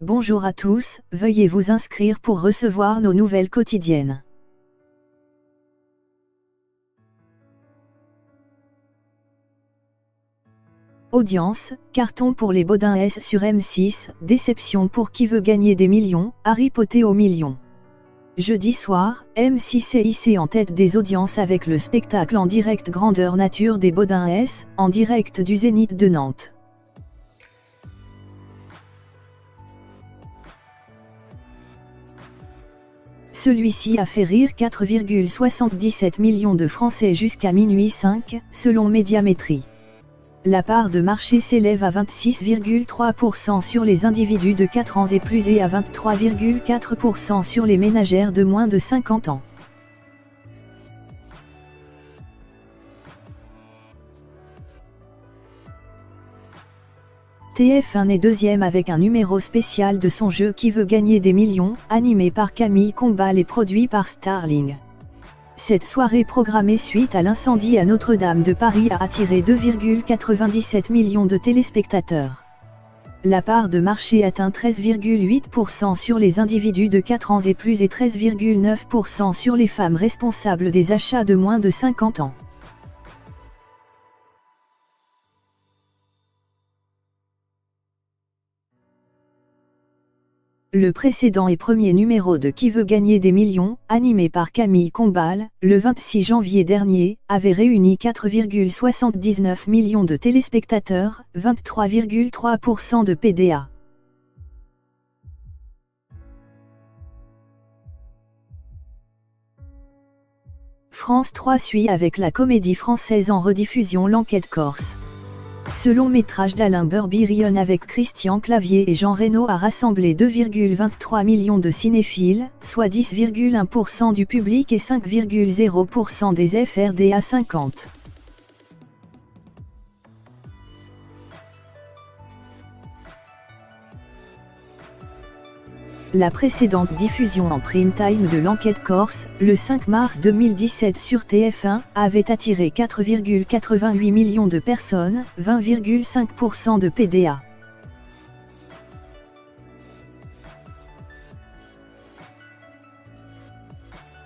Bonjour à tous, veuillez vous inscrire pour recevoir nos nouvelles quotidiennes. Audience, carton pour les Baudins S sur M6, déception pour qui veut gagner des millions, Harry Potter aux millions. Jeudi soir, M6 est hissé en tête des audiences avec le spectacle en direct grandeur nature des Baudins S, en direct du Zénith de Nantes. Celui-ci a fait rire 4,77 millions de Français jusqu'à minuit 5, selon Médiamétrie. La part de marché s'élève à 26,3% sur les individus de 4 ans et plus et à 23,4% sur les ménagères de moins de 50 ans. TF1 est deuxième avec un numéro spécial de son jeu Qui veut gagner des millions, animé par Camille Combal et produit par Starling. Cette soirée programmée suite à l'incendie à Notre-Dame de Paris a attiré 2,97 millions de téléspectateurs. La part de marché atteint 13,8% sur les individus de 4 ans et plus et 13,9% sur les femmes responsables des achats de moins de 50 ans. Le précédent et premier numéro de Qui veut gagner des millions, animé par Camille Combal, le 26 janvier dernier, avait réuni 4,79 millions de téléspectateurs, 23,3% de PDA. France 3 suit avec la comédie française en rediffusion L'Enquête Corse. Ce long métrage d'Alain Burbirion avec Christian Clavier et Jean Reno a rassemblé 2,23 millions de cinéphiles, soit 10,1% du public et 5,0% des FRDA 50. La précédente diffusion en prime time de l'Enquête Corse, le 5 mars 2017 sur TF1, avait attiré 4,88 millions de personnes, 20,5% de PDA.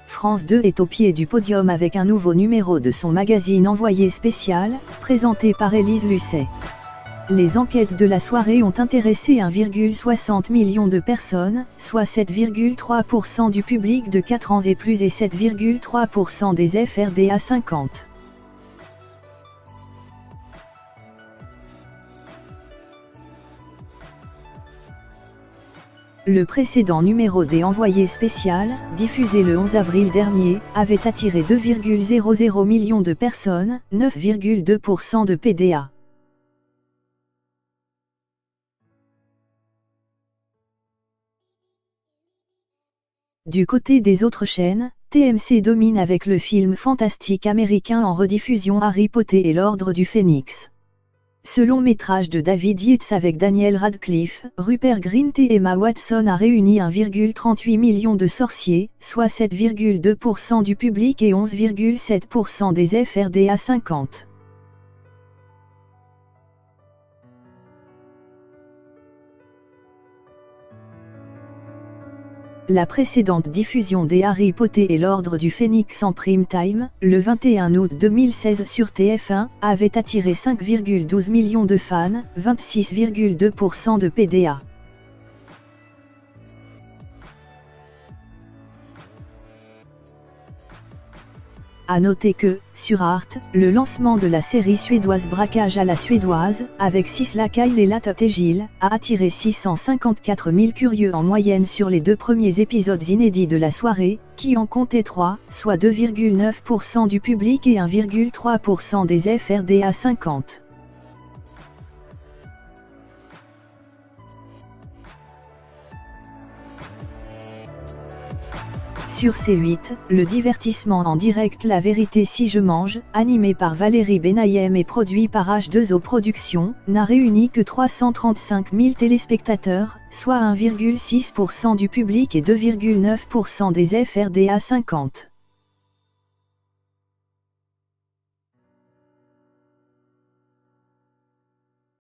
France 2 est au pied du podium avec un nouveau numéro de son magazine Envoyé spécial, présenté par Élise Lucet. Les enquêtes de la soirée ont intéressé 1,60 million de personnes, soit 7,3% du public de 4 ans et plus et 7,3% des FRDA 50. Le précédent numéro des Envoyés spécial, diffusé le 11 avril dernier, avait attiré 2,00 millions de personnes, 9,2% de PDA. Du côté des autres chaînes, TMC domine avec le film fantastique américain en rediffusion Harry Potter et l'Ordre du Phénix. Ce long métrage de David Yates avec Daniel Radcliffe, Rupert Grint et Emma Watson a réuni 1,38 million de sorciers, soit 7,2% du public et 11,7% des FRDA 50. La précédente diffusion des Harry Potter et l'Ordre du Phénix en prime time, le 21 août 2016 sur TF1, avait attiré 5,12 millions de fans, 26,2% de PDA. A noter que, sur Arte, le lancement de la série suédoise Braquage à la suédoise, avec Sisla Kyle et Lotta Tegil, a attiré 654 000 curieux en moyenne sur les 2 premiers épisodes inédits de la soirée, qui en comptaient 3, soit 2,9% du public et 1,3% des FRDA 50. Sur C8, le divertissement en direct La Vérité si je mange, animé par Valérie Benayem et produit par H2O Productions, n'a réuni que 335 000 téléspectateurs, soit 1,6% du public et 2,9% des FRDA 50.